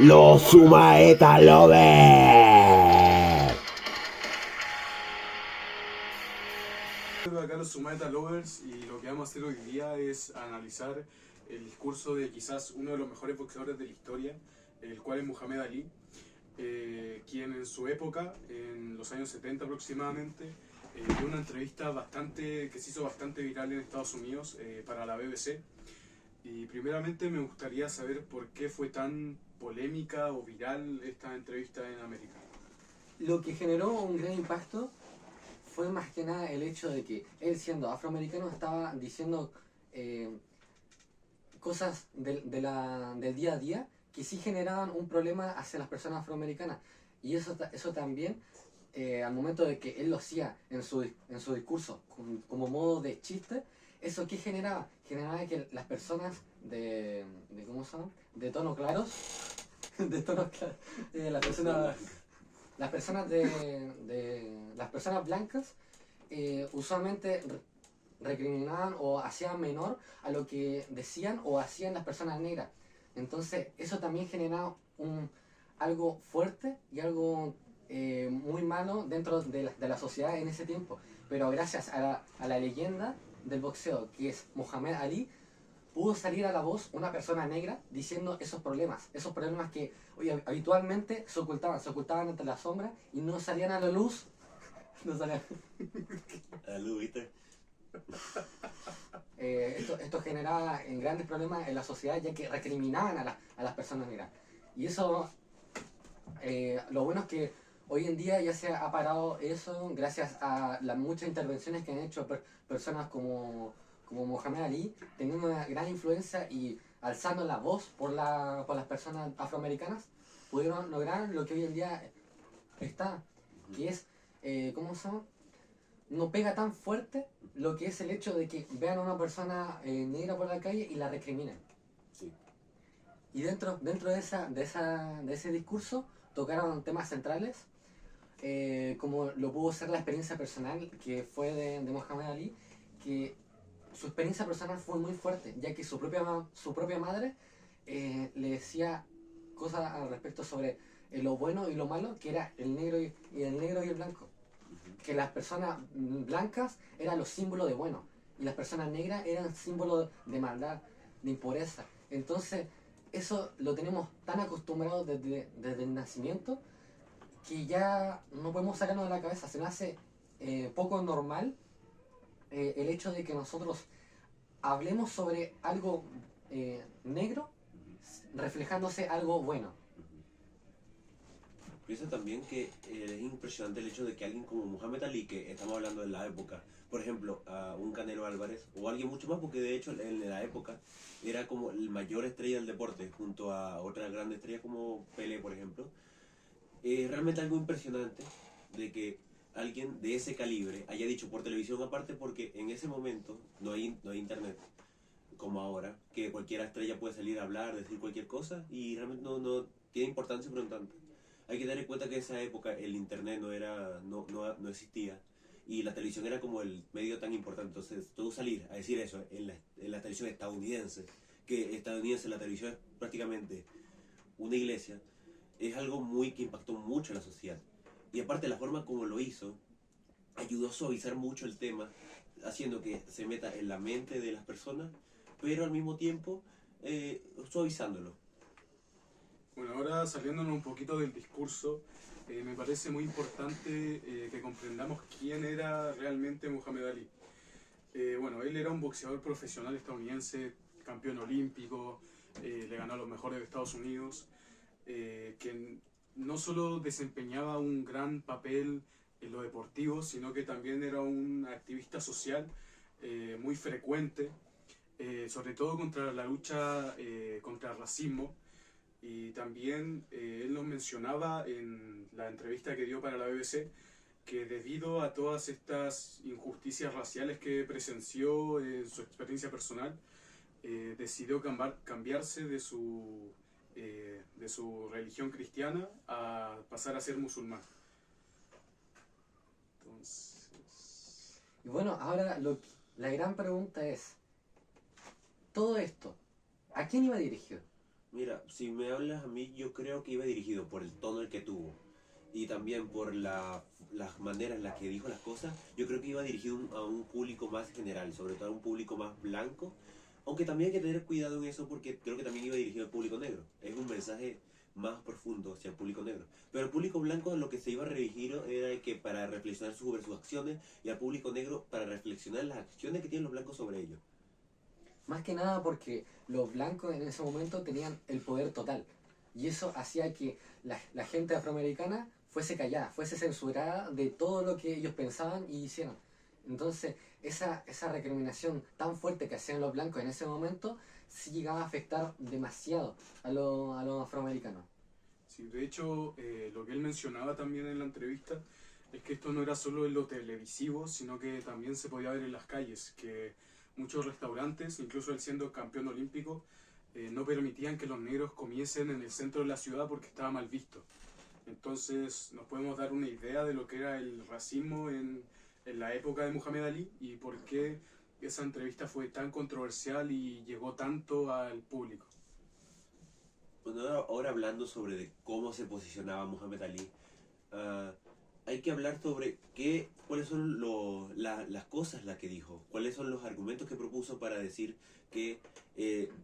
Los Sumaeta Lovers. Acá los Sumaeta Lovers, y lo que vamos a hacer hoy día es analizar el discurso de quizás uno de los mejores boxeadores de la historia, el cual es Muhammad Ali, quien en su época, en los años 70 aproximadamente, dio una entrevista que se hizo bastante viral en Estados Unidos para la BBC. Y primeramente me gustaría saber por qué fue tan polémica o viral esta entrevista en América. Lo que generó un gran impacto fue más que nada el hecho de que él, siendo afroamericano, estaba diciendo cosas del día a día que sí generaban un problema hacia las personas afroamericanas. Y eso también, al momento de que él lo hacía en su discurso como modo de chiste, ¿eso qué generaba? Generaba que las personas ¿cómo se llama? De tonos claros, las personas blancas usualmente recriminaban o hacían menor a lo que decían o hacían las personas negras. Entonces eso también generaba algo fuerte y algo muy malo dentro de la sociedad en ese tiempo. Pero gracias a la leyenda del boxeo, que es Muhammad Ali, pudo salir a la voz una persona negra diciendo esos problemas que habitualmente se ocultaban entre las sombras y no salían a la luz. No salían. A la luz, ¿viste? Esto generaba grandes problemas en la sociedad, ya que recriminaban a las personas negras. Y eso, lo bueno es que hoy en día ya se ha parado eso gracias a las muchas intervenciones que han hecho personas como Muhammad Ali, teniendo una gran influencia y alzando la voz por las personas afroamericanas, pudieron lograr lo que hoy en día está, que es, ¿cómo se llama? No pega tan fuerte lo que es el hecho de que vean a una persona negra por la calle y la recriminen. Sí. Y dentro de ese discurso tocaron temas centrales, como lo pudo ser la experiencia personal que fue de Muhammad Ali, que su experiencia personal fue muy fuerte, ya que su propia madre le decía cosas al respecto sobre lo bueno y lo malo, que era el negro y el blanco. Que las personas blancas eran los símbolos de bueno y las personas negras eran símbolos de maldad, de impureza. Entonces eso lo tenemos tan acostumbrado desde el nacimiento que ya no podemos sacarnos de la cabeza. Se nos hace poco normal el hecho de que nosotros hablemos sobre algo negro reflejándose algo bueno. Pienso también que es impresionante el hecho de que alguien como Muhammad Ali, que estamos hablando de la época, por ejemplo, a un Canelo Álvarez, o alguien mucho más, porque de hecho en la época era como el mayor estrella del deporte, junto a otras grandes estrellas como Pelé, por ejemplo. Realmente algo impresionante de que alguien de ese calibre haya dicho por televisión, aparte porque en ese momento no hay internet como ahora, que cualquier estrella puede salir a hablar, decir cualquier cosa y realmente no tiene importancia por un tanto. Hay que tener en cuenta que en esa época el internet no existía y la televisión era como el medio tan importante. Entonces, tú salir a decir eso en la televisión estadounidense, que estadounidense la televisión es prácticamente una iglesia, es algo que impactó mucho a la sociedad. Y aparte la forma como lo hizo, ayudó a suavizar mucho el tema, haciendo que se meta en la mente de las personas, pero al mismo tiempo suavizándolo. Bueno, ahora saliéndonos un poquito del discurso, me parece muy importante que comprendamos quién era realmente Muhammad Ali. Bueno, él era un boxeador profesional estadounidense, campeón olímpico, le ganó a los mejores de Estados Unidos, que no solo desempeñaba un gran papel en lo deportivo, sino que también era un activista social muy frecuente, sobre todo contra la lucha contra el racismo. Y también él nos mencionaba en la entrevista que dio para la BBC que debido a todas estas injusticias raciales que presenció en su experiencia personal, decidió cambiarse de su religión cristiana a pasar a ser musulmán. Entonces... Y bueno, ahora la gran pregunta es, todo esto, ¿a quién iba dirigido? Mira, si me hablas a mí, yo creo que iba dirigido por el tono el que tuvo y también por las maneras en las que dijo las cosas. Yo creo que iba dirigido a un público más general, sobre todo a un público más blanco, aunque también hay que tener cuidado en eso porque creo que también iba dirigido al público negro. Es un mensaje más profundo hacia el público negro. Pero el público blanco lo que se iba a dirigir era que para reflexionar sobre sus acciones, y al público negro para reflexionar las acciones que tienen los blancos sobre ellos. Más que nada porque los blancos en ese momento tenían el poder total. Y eso hacía que la gente afroamericana fuese callada, fuese censurada de todo lo que ellos pensaban y hicieron. Entonces, esa recriminación tan fuerte que hacían los blancos en ese momento, sí llegaba a afectar demasiado a los afroamericanos. Sí, de hecho, lo que él mencionaba también en la entrevista es que esto no era solo en lo televisivo, sino que también se podía ver en las calles, que muchos restaurantes, incluso él siendo campeón olímpico, no permitían que los negros comiesen en el centro de la ciudad porque estaba mal visto. Entonces nos podemos dar una idea de lo que era el racismo en la época de Muhammad Ali y por qué esa entrevista fue tan controversial y llegó tanto al público. Bueno, ahora hablando sobre de cómo se posicionaba Muhammad Ali, ah, hay que hablar sobre cuáles son las cosas las que dijo, cuáles son los argumentos que propuso para decir que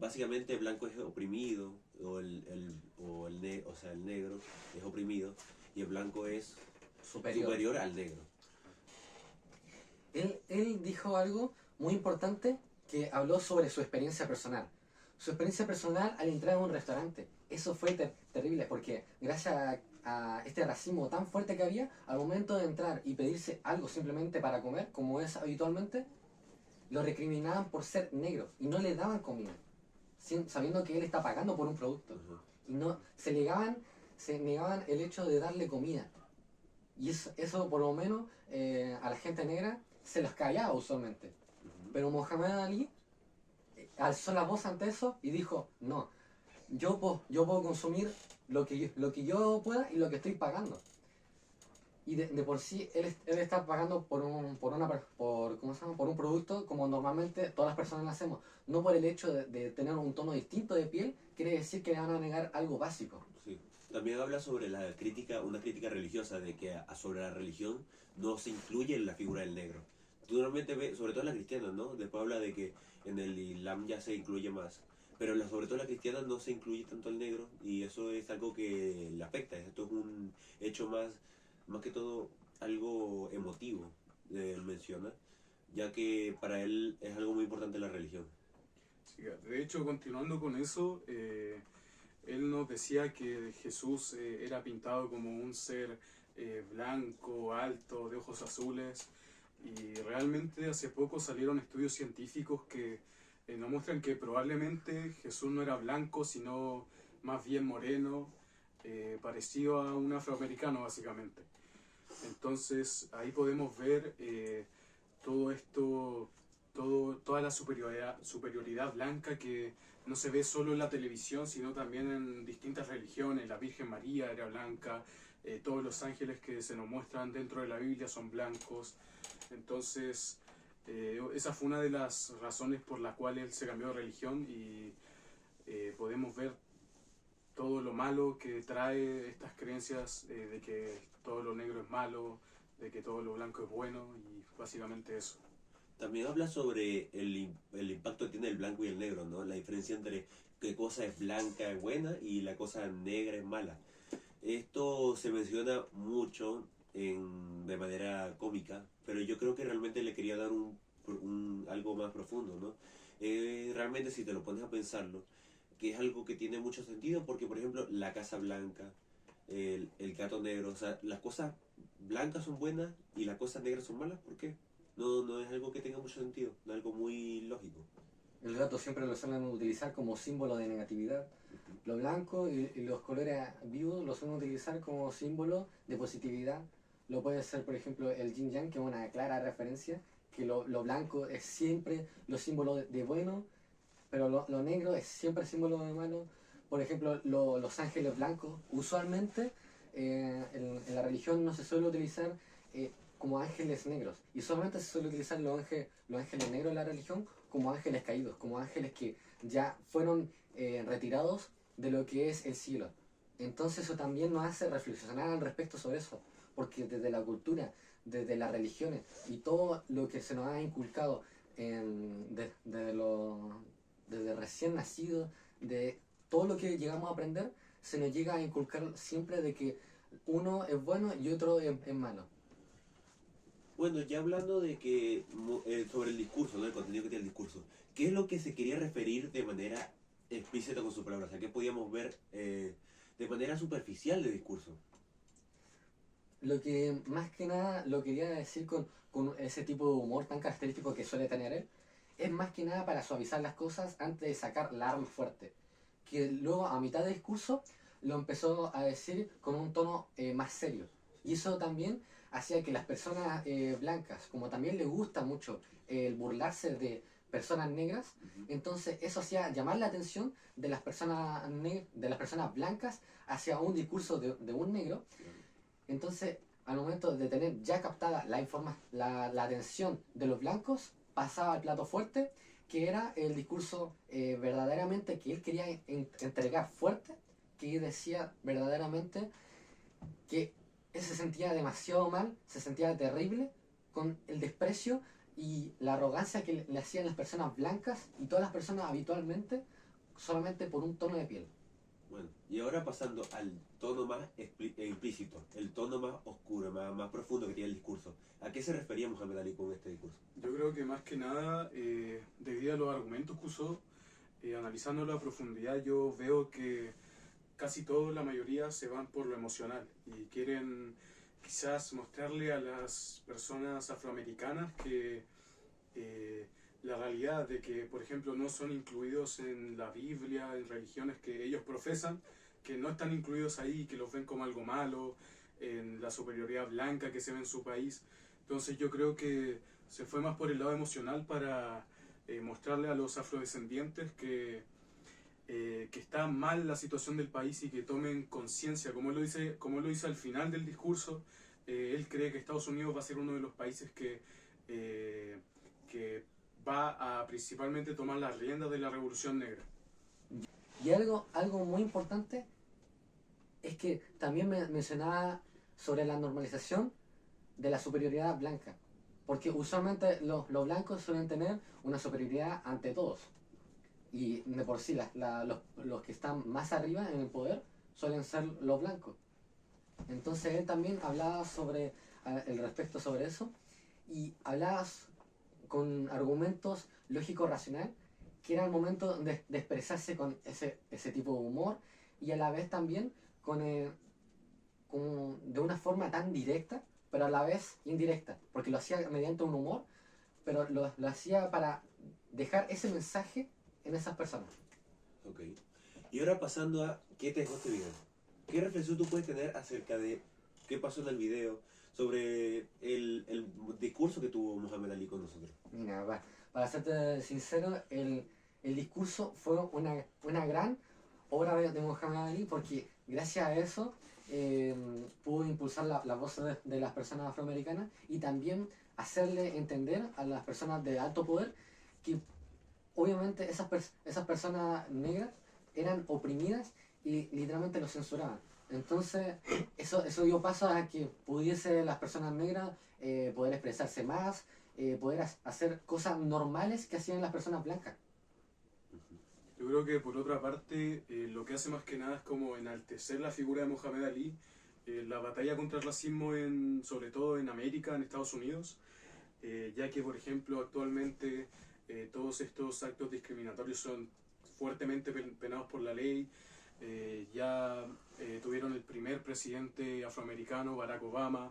básicamente el blanco es oprimido, o sea, el negro es oprimido y el blanco es superior al negro. Él dijo algo muy importante que habló sobre su experiencia personal. Su experiencia personal al entrar a un restaurante. Eso fue terrible porque gracias a este racismo tan fuerte que había, al momento de entrar y pedirse algo simplemente para comer, como es habitualmente, lo recriminaban por ser negro y no le daban comida, sabiendo que él está pagando por un producto. Y no se negaban el hecho de darle comida. Y eso por lo menos a la gente negra se los callaba usualmente. Pero Muhammad Ali alzó la voz ante eso y dijo, no, yo puedo consumir lo que yo pueda y lo que estoy pagando. Y de por sí él está pagando ¿cómo se llama? Por un producto como normalmente todas las personas lo hacemos. No por el hecho de tener un tono distinto de piel, quiere decir que le van a negar algo básico. Sí. También habla sobre una crítica religiosa, de que sobre la religión no se incluye en la figura del negro. Tú normalmente ves, sobre todo en la cristiana, ¿no? Después habla de que en el Islam ya se incluye más. Pero sobre todo en la cristiana no se incluye tanto al negro y eso es algo que le afecta. Esto es un hecho más que todo algo emotivo, él menciona, ya que para él es algo muy importante la religión. Sí, de hecho, continuando con eso, él nos decía que Jesús era pintado como un ser blanco, alto, de ojos azules, y realmente hace poco salieron estudios científicos que nos muestran que probablemente Jesús no era blanco, sino más bien moreno, parecido a un afroamericano básicamente. Entonces ahí podemos ver todo esto, toda la superioridad blanca que no se ve solo en la televisión, sino también en distintas religiones. La Virgen María era blanca, todos los ángeles que se nos muestran dentro de la Biblia son blancos. Entonces, esa fue una de las razones por la cual él se cambió de religión y podemos ver todo lo malo que trae estas creencias de que todo lo negro es malo, de que todo lo blanco es bueno y básicamente eso. También habla sobre el impacto que tiene el blanco y el negro, ¿no? La diferencia entre qué cosa es blanca es buena y la cosa negra es mala. Esto se menciona mucho de manera cómica, pero yo creo que realmente le quería dar algo más profundo, ¿no? Realmente si te lo pones a pensarlo, que es algo que tiene mucho sentido, porque por ejemplo la casa blanca, el gato negro, o sea, las cosas blancas son buenas y las cosas negras son malas, ¿por qué? No es algo que tenga mucho sentido, no es algo muy lógico. El gato siempre lo suelen utilizar como símbolo de negatividad. Lo blanco y los colores vivos lo suelen utilizar como símbolo de positividad. Lo puede ser, por ejemplo, el yin yang, que es una clara referencia, que lo blanco es siempre lo símbolo de bueno, pero lo negro es siempre símbolo de malo. Por ejemplo, los ángeles blancos, usualmente en la religión no se suele utilizar como ángeles negros, y solamente se suele utilizar los ángeles negros en la religión como ángeles caídos, como ángeles que ya fueron retirados de lo que es el cielo. Entonces eso también nos hace reflexionar al respecto sobre eso, porque desde la cultura, desde las religiones y todo lo que se nos ha inculcado desde recién nacido, de todo lo que llegamos a aprender, se nos llega a inculcar siempre de que uno es bueno y otro es malo. Bueno, ya hablando de que sobre el discurso, ¿no? El contenido que tiene el discurso, ¿qué es lo que se quería referir de manera explícita con sus palabras? O sea, ¿qué podíamos ver de manera superficial del discurso? Lo que más que nada lo quería decir con ese tipo de humor tan característico que suele tener él, es más que nada para suavizar las cosas antes de sacar la arma fuerte. Que luego a mitad del discurso lo empezó a decir con un tono más serio. Y eso también hacía que las personas blancas, como también les gusta mucho el burlarse de personas negras, entonces eso hacía llamar la atención de las personas blancas hacia un discurso de un negro. Entonces, al momento de tener ya captada la atención de los blancos, pasaba al plato fuerte, que era el discurso verdaderamente que él quería entregar fuerte, que decía verdaderamente que él se sentía demasiado mal, se sentía terrible con el desprecio y la arrogancia que le hacían las personas blancas y todas las personas habitualmente solamente por un tono de piel. Bueno, y ahora pasando al tono más implícito, el tono más oscuro, más profundo que tiene el discurso. ¿A qué se refería Muhammad Ali con este discurso? Yo creo que más que nada, debido a los argumentos que usó, analizándolo a profundidad, yo veo que casi todos, la mayoría, se van por lo emocional y quieren quizás mostrarle a las personas afroamericanas que la realidad de que, por ejemplo, no son incluidos en la Biblia, en religiones que ellos profesan, que no están incluidos ahí, que los ven como algo malo, en la superioridad blanca que se ve en su país. Entonces yo creo que se fue más por el lado emocional para mostrarle a los afrodescendientes que está mal la situación del país y que tomen conciencia, como él lo dice al final del discurso. Él cree que Estados Unidos va a ser uno de los países que va a principalmente tomar las riendas de la Revolución Negra. Y algo muy importante es que también mencionaba sobre la normalización de la superioridad blanca. Porque usualmente los blancos suelen tener una superioridad ante todos. Y de por sí los que están más arriba en el poder suelen ser los blancos. Entonces él también hablaba sobre el respecto sobre eso y hablaba con argumentos lógicos racional, que era el momento de expresarse con ese tipo de humor y a la vez también de una forma tan directa, pero a la vez indirecta, porque lo hacía mediante un humor, pero lo hacía para dejar ese mensaje en esas personas. Ok. Y ahora pasando a ¿qué te dejó este video? ¿Qué reflexión tú puedes tener acerca de qué pasó en el video sobre el discurso que tuvo Muhammad Ali con nosotros? Mira, para serte sincero, el discurso fue una gran obra de Muhammad Ali porque gracias a eso pudo impulsar la voz de las personas afroamericanas y también hacerle entender a las personas de alto poder que obviamente esas personas negras eran oprimidas y literalmente los censuraban. Entonces eso dio paso a que pudiese las personas negras poder expresarse más, poder hacer cosas normales que hacían las personas blancas. Yo creo que por otra parte, lo que hace más que nada es como enaltecer la figura de Muhammad Ali, la batalla contra el racismo sobre todo en América, en Estados Unidos, ya que por ejemplo actualmente todos estos actos discriminatorios son fuertemente penados por la ley. Ya tuvieron el primer presidente afroamericano, Barack Obama,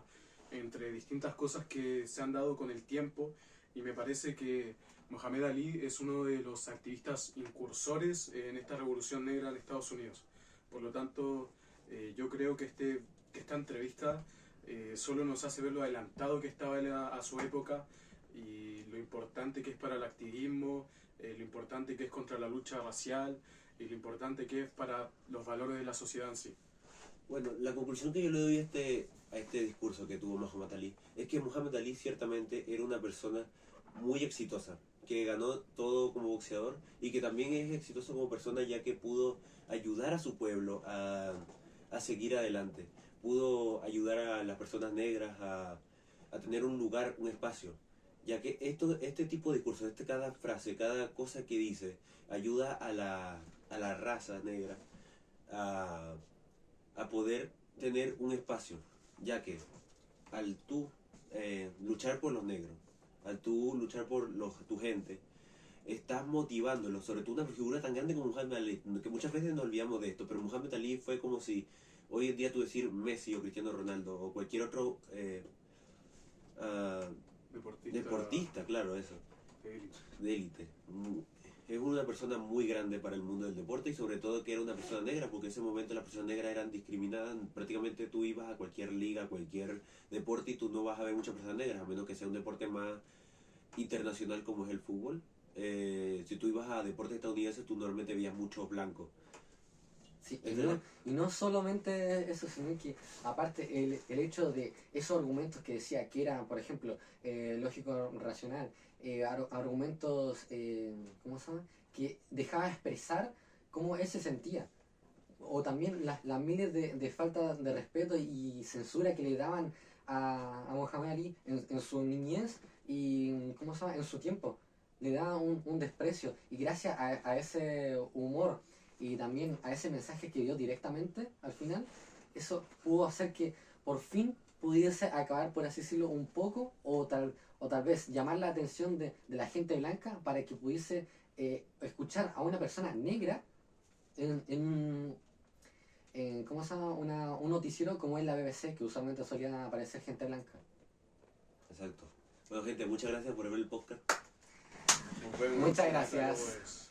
entre distintas cosas que se han dado con el tiempo, y me parece que Muhammad Ali es uno de los activistas incursores en esta revolución negra en Estados Unidos. Por lo tanto, yo creo que esta entrevista solo nos hace ver lo adelantado que estaba él a su época y lo importante que es para el activismo, lo importante que es contra la lucha racial y lo importante que es para los valores de la sociedad en sí. Bueno, la conclusión que yo le doy a este discurso que tuvo Muhammad Ali es que Muhammad Ali ciertamente era una persona muy exitosa. que ganó todo como boxeador y que también es exitoso como persona ya que pudo ayudar a su pueblo a seguir adelante. Pudo ayudar a las personas negras a tener un lugar, un espacio. Ya que este tipo de discursos, cada frase, cada cosa que dice, ayuda a la raza negra a poder tener un espacio. Ya que al tú luchar por los negros, al tú luchar por tu gente, estás motivándolo, sobre todo una figura tan grande como Muhammad Ali, que muchas veces nos olvidamos de esto, pero Muhammad Ali fue como si hoy en día tú decir Messi o Cristiano Ronaldo o cualquier otro ah, deportista, claro, eso, de élite. Es una persona muy grande para el mundo del deporte y sobre todo que era una persona negra, porque en ese momento las personas negras eran discriminadas. Prácticamente tú ibas a cualquier liga, a cualquier deporte y tú no vas a ver muchas personas negras, a menos que sea un deporte más internacional como es el fútbol. Si tú ibas a deportes estadounidenses, tú normalmente veías muchos blancos. Sí, y no solamente eso, sino que aparte el hecho de esos argumentos que decía, que era, por ejemplo, lógico racional, argumentos, ¿cómo se llama? Que dejaba expresar cómo él se sentía. O también las miles de falta de respeto y censura que le daban a Mohamed Ali en su niñez y, ¿cómo se llama? En su tiempo. Le daban un desprecio. Y gracias a ese humor y también a ese mensaje que dio directamente al final, eso pudo hacer que por fin pudiese acabar, por así decirlo, un poco o tal vez llamar la atención de la gente blanca para que pudiese escuchar a una persona negra ¿cómo se llama? Un noticiero como es la BBC, que usualmente solía aparecer gente blanca. Exacto. Bueno, gente, muchas gracias por ver el podcast. Nos vemos. Muchas gracias.